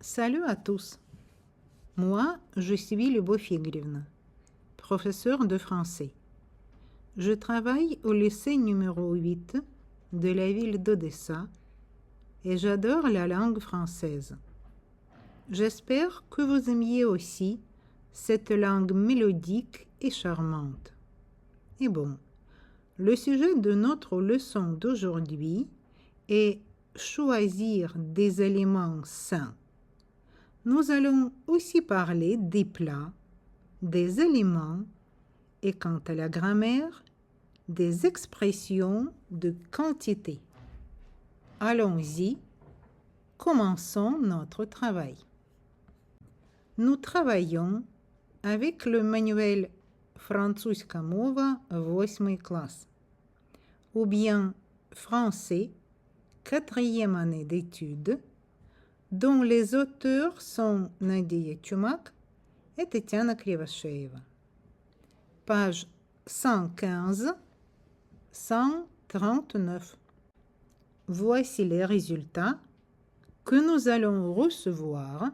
Salut à tous. Moi, je suis Lyubov Igorevna, professeure de français. Je travaille au lycée numéro 8 de la ville d'Odessa et j'adore la langue française. J'espère que vous aimiez aussi cette langue mélodique et charmante. Et bon, le sujet de notre leçon d'aujourd'hui est choisir des aliments sains. Nous allons aussi parler des plats, des aliments et quant à la grammaire, des expressions de quantité. Allons-y, commençons notre travail. Nous travaillons avec le manuel Французька мова 8 classe ou bien français 4e année d'études dont les auteurs sont Nadia Chumak et Tetiana Krivasheeva. Page 115-139. Voici les résultats que nous allons recevoir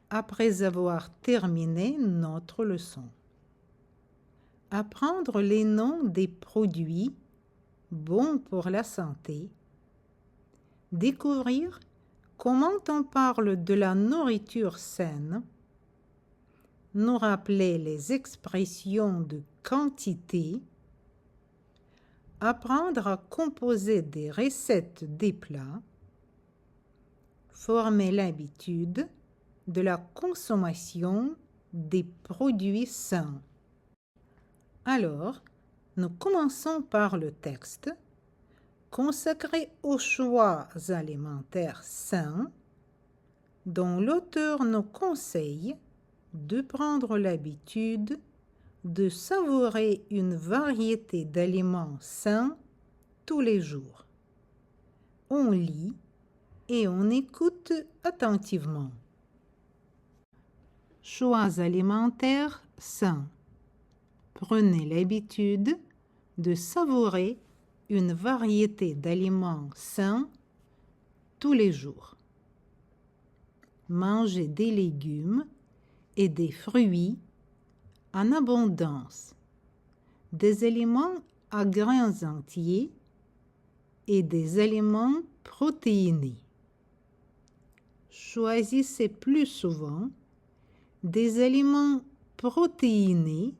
après avoir terminé notre leçon. Apprendre les noms des produits bons pour la santé. Découvrir comment on parle de la nourriture saine, nous rappeler les expressions de quantité, apprendre à composer des recettes des plats, former l'habitude de la consommation des produits sains. Alors, nous commençons par le texte consacré aux choix alimentaires sains, dont l'auteur nous conseille de prendre l'habitude de savourer une variété d'aliments sains tous les jours. On lit et on écoute attentivement. Choix alimentaires sains. Prenez l'habitude de savourer une variété d'aliments sains tous les jours. Mangez des légumes et des fruits en abondance, des aliments à grains entiers et des aliments protéinés. Choisissez plus souvent des aliments protéinés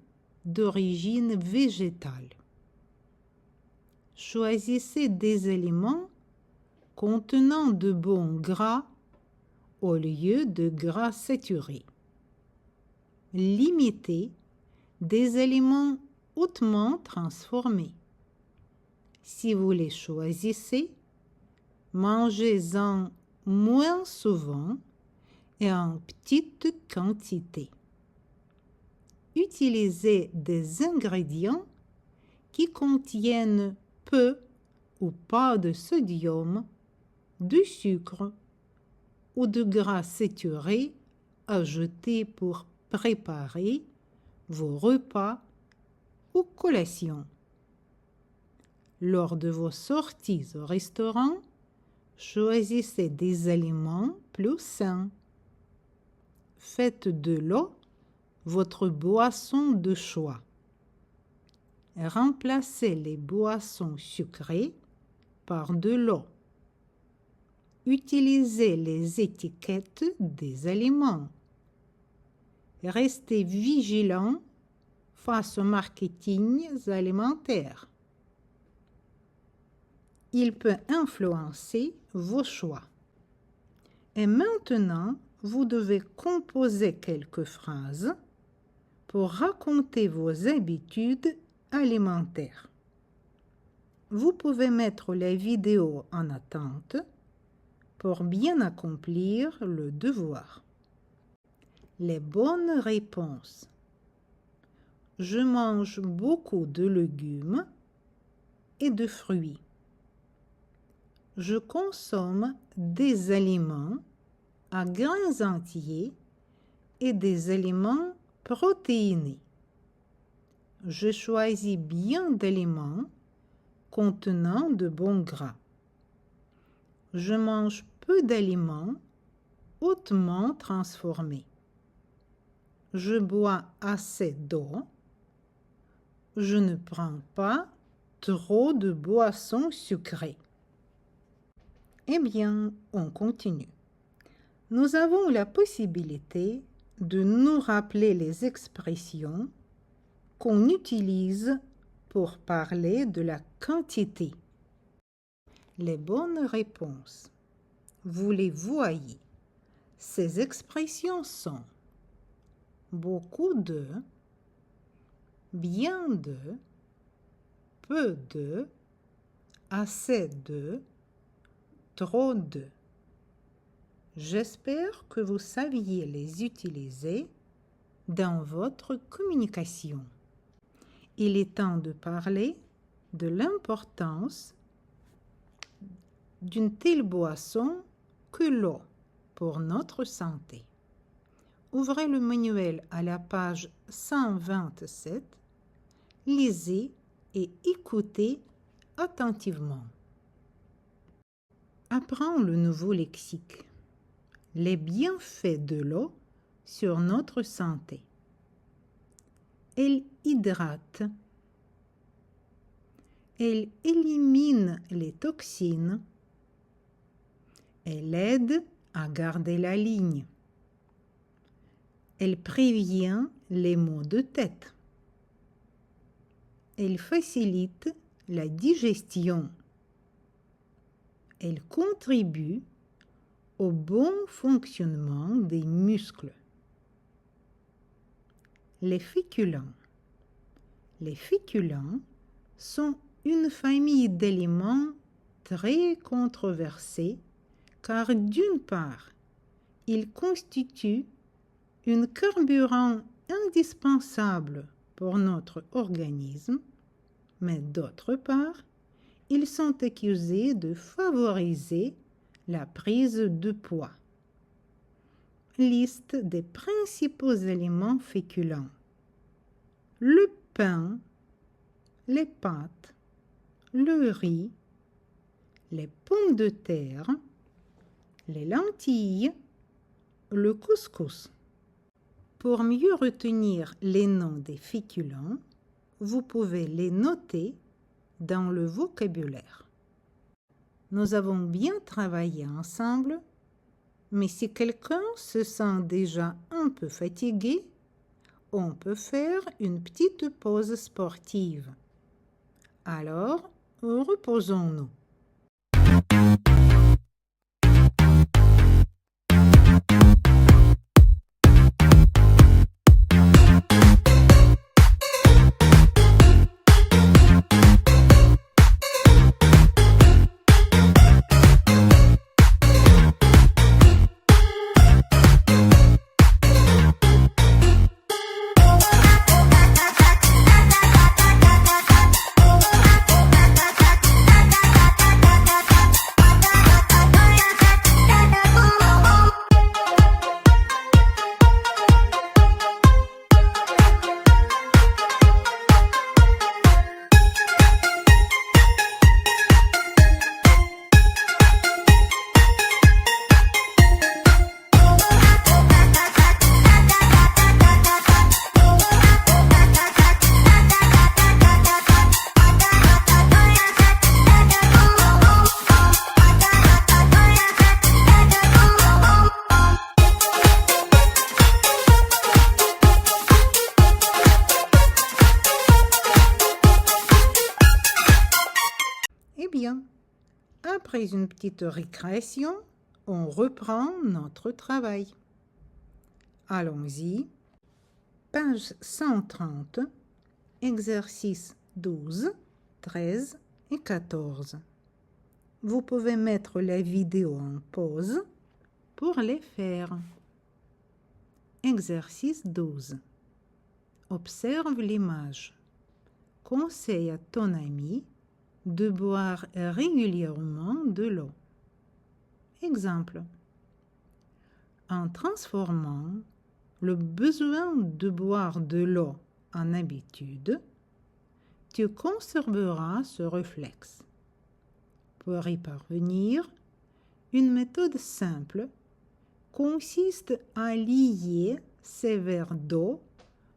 d'origine végétale. Choisissez des aliments contenant de bons gras au lieu de gras saturés. Limitez des aliments hautement transformés. Si vous les choisissez, mangez-en moins souvent et en petite quantité. Utilisez des ingrédients qui contiennent peu ou pas de sodium, de sucre ou de gras saturés ajoutés pour préparer vos repas ou collations. Lors de vos sorties au restaurant, choisissez des aliments plus sains. Faites de l'eau votre boisson de choix. Remplacez les boissons sucrées par de l'eau. Utilisez les étiquettes des aliments. Restez vigilant face au marketing alimentaire. Il peut influencer vos choix. Et maintenant, vous devez composer quelques phrases pour raconter vos habitudes alimentaires. Vous pouvez mettre la vidéo en attente pour bien accomplir le devoir. Les bonnes réponses. Je mange beaucoup de légumes et de fruits. Je consomme des aliments à grains entiers et des aliments protéinés. Je choisis bien d'aliments contenant de bons gras. Je mange peu d'aliments hautement transformé. Je bois assez d'eau. Je ne prends pas trop de boissons sucrées. Eh bien, on continue. Nous avons la possibilité de nous rappeler les expressions qu'on utilise pour parler de la quantité. Les bonnes réponses, vous les voyez. Ces expressions sont beaucoup de, bien de, peu de, assez de, trop de. J'espère que vous saviez les utiliser dans votre communication. Il est temps de parler de l'importance d'une telle boisson que l'eau pour notre santé. Ouvrez le manuel à la page 127, lisez et écoutez attentivement. Apprends le nouveau lexique. Les bienfaits de l'eau sur notre santé. Elle hydrate. Elle élimine les toxines. Elle aide à garder la ligne. Elle prévient les maux de tête. Elle facilite la digestion. Elle contribue au bon fonctionnement des muscles. Les féculents. Les féculents sont une famille d'aliments très controversés car d'une part, ils constituent un carburant indispensable pour notre organisme, mais d'autre part, ils sont accusés de favoriser la prise de poids. Liste des principaux aliments féculents. Le pain, les pâtes, le riz, les pommes de terre, les lentilles, le couscous. Pour mieux retenir les noms des féculents, vous pouvez les noter dans le vocabulaire. Nous avons bien travaillé ensemble, mais si quelqu'un se sent déjà un peu fatigué, on peut faire une petite pause sportive. Alors, reposons-nous. Eh bien, après une petite récréation, on reprend notre travail. Allons-y. Page 130, exercice 12, 13 et 14. Vous pouvez mettre la vidéo en pause pour les faire. Exercice 12. Observe l'image. Conseille à ton ami de boire régulièrement de l'eau. Exemple. En transformant le besoin de boire de l'eau en habitude, tu conserveras ce réflexe. Pour y parvenir, une méthode simple consiste à lier ces verres d'eau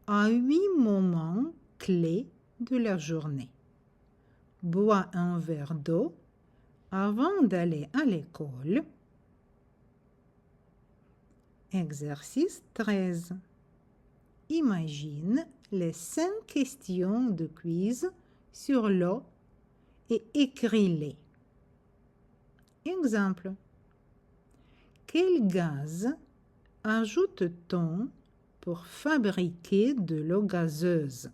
à 8 moments clés de la journée. Bois un verre d'eau avant d'aller à l'école. Exercice 13. Imagine les 5 questions de quiz sur l'eau et écris-les. Exemple. Quel gaz ajoute-t-on pour fabriquer de l'eau gazeuse?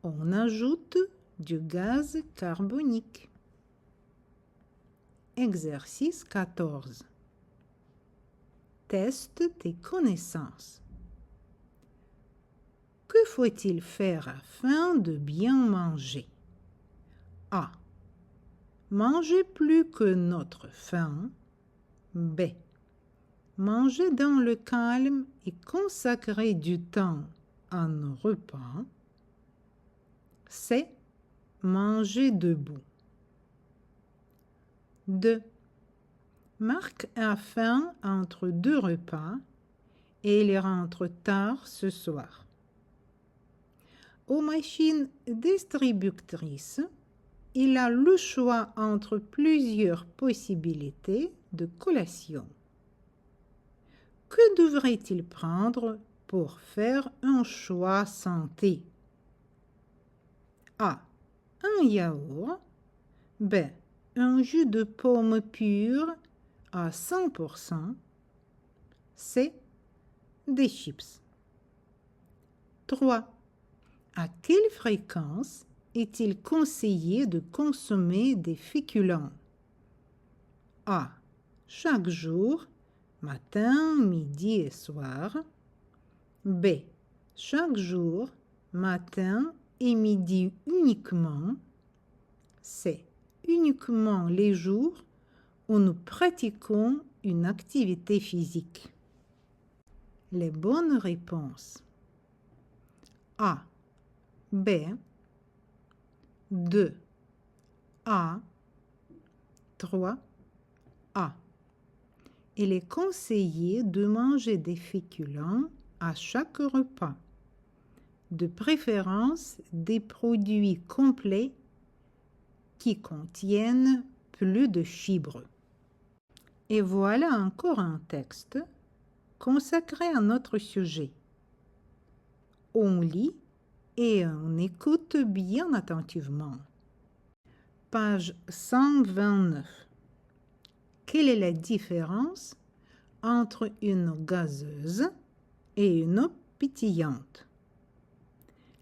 On ajoute du gaz carbonique. Exercice 14. Teste tes connaissances. Que faut-il faire afin de bien manger? A. Manger plus que notre faim. B. Manger dans le calme et consacrer du temps à nos repas. C. Manger debout. 2. Marc a faim entre 2 repas et il rentre tard ce soir. Aux machines distributrices, il a le choix entre plusieurs possibilités de collation. Que devrait-il prendre pour faire un choix santé? A. Un yaourt. B. Un jus de pomme pur à 100%. C. Des chips. 3. À quelle fréquence est-il conseillé de consommer des féculents? A. Chaque jour, matin, midi et soir. B. Chaque jour, matin et midi uniquement. C. Uniquement les jours où nous pratiquons une activité physique. Les bonnes réponses. A. B. 2. A. 3. A. Il est conseillé de manger des féculents à chaque repas, de préférence des produits complets qui contiennent plus de fibres. Et voilà encore un texte consacré à notre sujet. On lit et on écoute bien attentivement. Page 129. Quelle est la différence entre une eau gazeuse et une eau pétillante?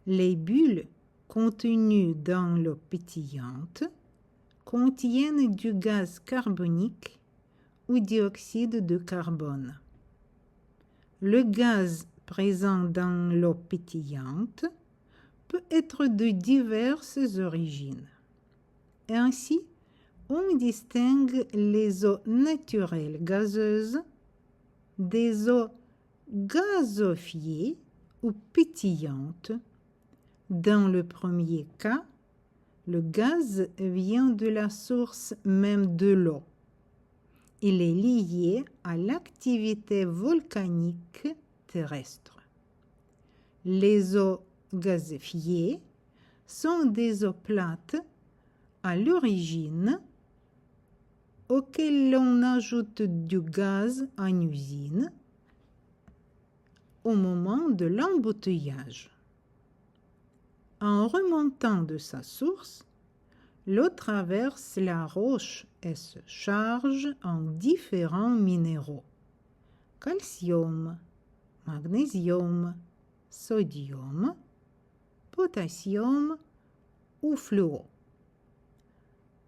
Les bulles contenues dans l'eau pétillante contiennent du gaz carbonique ou dioxyde de carbone. Le gaz présent dans l'eau pétillante peut être de diverses origines. Ainsi, on distingue les eaux naturelles gazeuses des eaux gazophiées ou pétillantes. Dans le premier cas, le gaz vient de la source même de l'eau. Il est lié à l'activité volcanique terrestre. Les eaux gazophiées sont des eaux plates à l'origine auxquelles l'on ajoute du gaz en usine au moment de l'embouteillage. En remontant de sa source, l'eau traverse la roche et se charge en différents minéraux: calcium, magnésium, sodium, potassium ou fluor.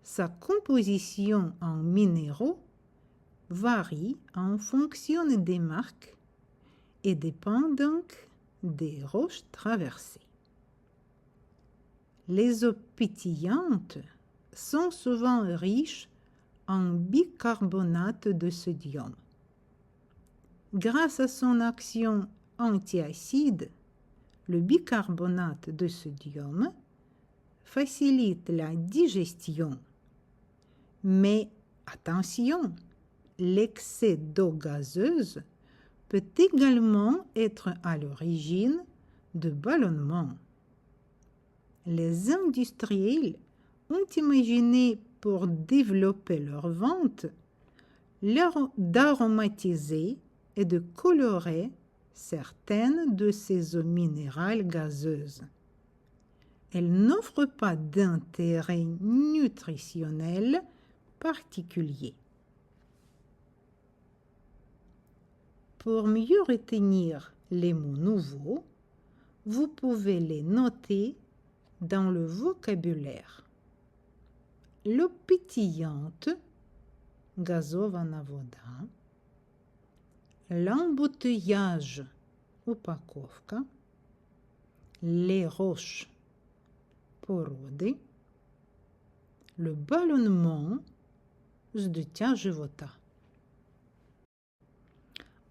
Sa composition en minéraux varie en fonction des marques et dépend donc des roches traversées. Les eaux pétillantes sont souvent riches en bicarbonate de sodium. Grâce à son action antiacide, le bicarbonate de sodium facilite la digestion. Mais attention, l'excès d'eau gazeuse peut également être à l'origine de ballonnements. Les industriels ont imaginé pour développer leur vente d'aromatiser et de colorer certaines de ces eaux minérales gazeuses. Elles n'offrent pas d'intérêt nutritionnel particulier. Pour mieux retenir les mots nouveaux, vous pouvez les noter dans le vocabulaire. L'eau pétillante, gazovana voda, l'embouteillage, upakovka, les roches, porody, le ballonnement, zdutya живота.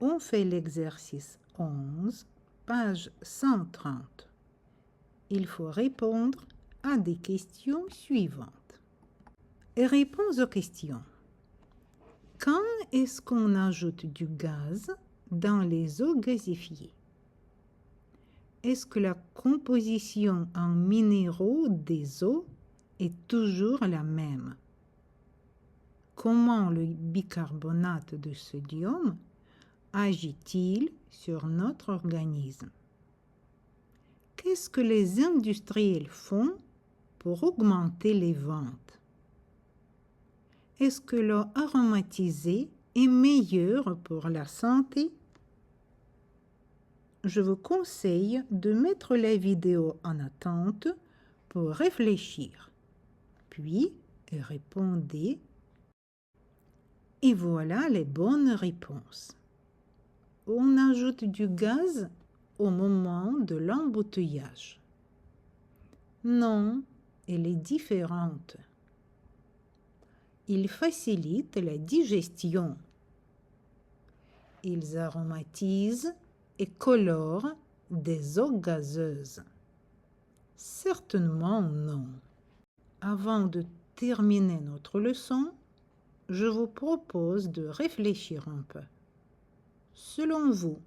On fait l'exercice 11, page 130. Il faut répondre à des questions suivantes. Et réponse aux questions. Quand est-ce qu'on ajoute du gaz dans les eaux gazifiées? Est-ce que la composition en minéraux des eaux est toujours la même? Comment le bicarbonate de sodium agit-il sur notre organisme? Qu'est-ce que les industriels font pour augmenter les ventes? Est-ce que l'eau aromatisée est meilleure pour la santé? Je vous conseille de mettre la vidéo en attente pour réfléchir. Puis, répondez. Et voilà les bonnes réponses. On ajoute du gaz au moment de l'embouteillage. Non, elle est différente. Ils facilitent la digestion. Ils aromatisent et colorent des eaux gazeuses. Certainement non. Avant de terminer notre leçon, je vous propose de réfléchir un peu. Selon vous,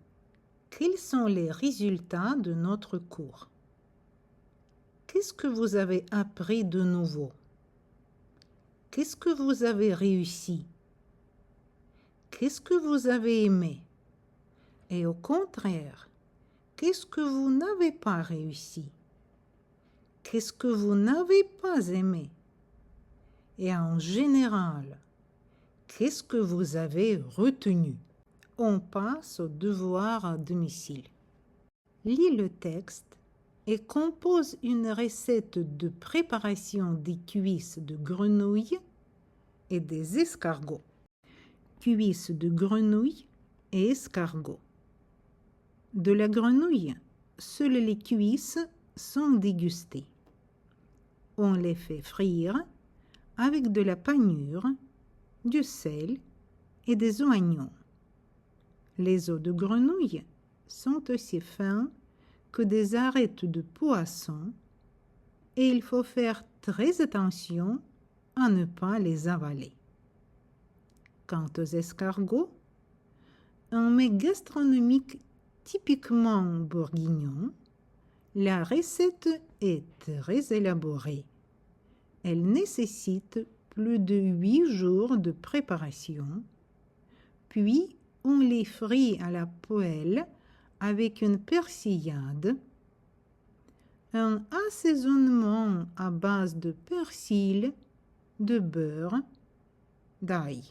quels sont les résultats de notre cours? Qu'est-ce que vous avez appris de nouveau? Qu'est-ce que vous avez réussi? Qu'est-ce que vous avez aimé? Et au contraire, qu'est-ce que vous n'avez pas réussi? Qu'est-ce que vous n'avez pas aimé? Et en général, qu'est-ce que vous avez retenu? On passe au devoir à domicile. Lis le texte et compose une recette de préparation des cuisses de grenouille et des escargots. Cuisses de grenouille et escargots. De la grenouille, seules les cuisses sont dégustées. On les fait frire avec de la panure, du sel et des oignons. Les os de grenouille sont aussi fins que des arêtes de poisson et il faut faire très attention à ne pas les avaler. Quant aux escargots, un mets gastronomique typiquement bourguignon, la recette est très élaborée. Elle nécessite plus de 8 jours de préparation, puis on les frit à la poêle avec une persillade, un assaisonnement à base de persil, de beurre, d'ail.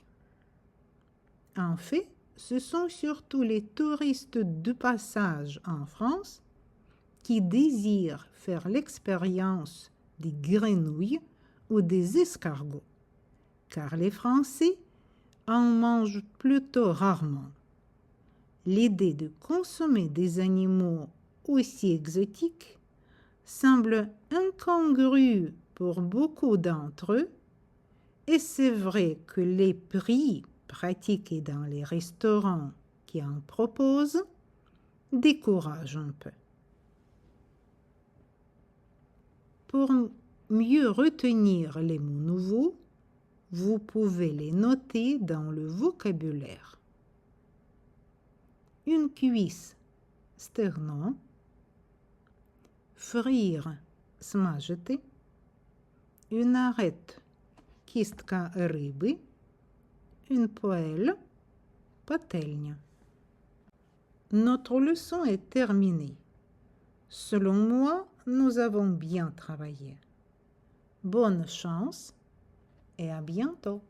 En fait, ce sont surtout les touristes de passage en France qui désirent faire l'expérience des grenouilles ou des escargots, car les Français en mangent plutôt rarement. L'idée de consommer des animaux aussi exotiques semble incongrue pour beaucoup d'entre eux, et c'est vrai que les prix pratiqués dans les restaurants qui en proposent découragent un peu. Pour mieux retenir les mots nouveaux, Vous pouvez les noter dans le vocabulaire. Une cuisse, sternum. Frire, смажити. Une arête, кістка риби. Une poêle, пательня. Notre leçon est terminée. Selon moi, nous avons bien travaillé. Bonne chance et à bientôt.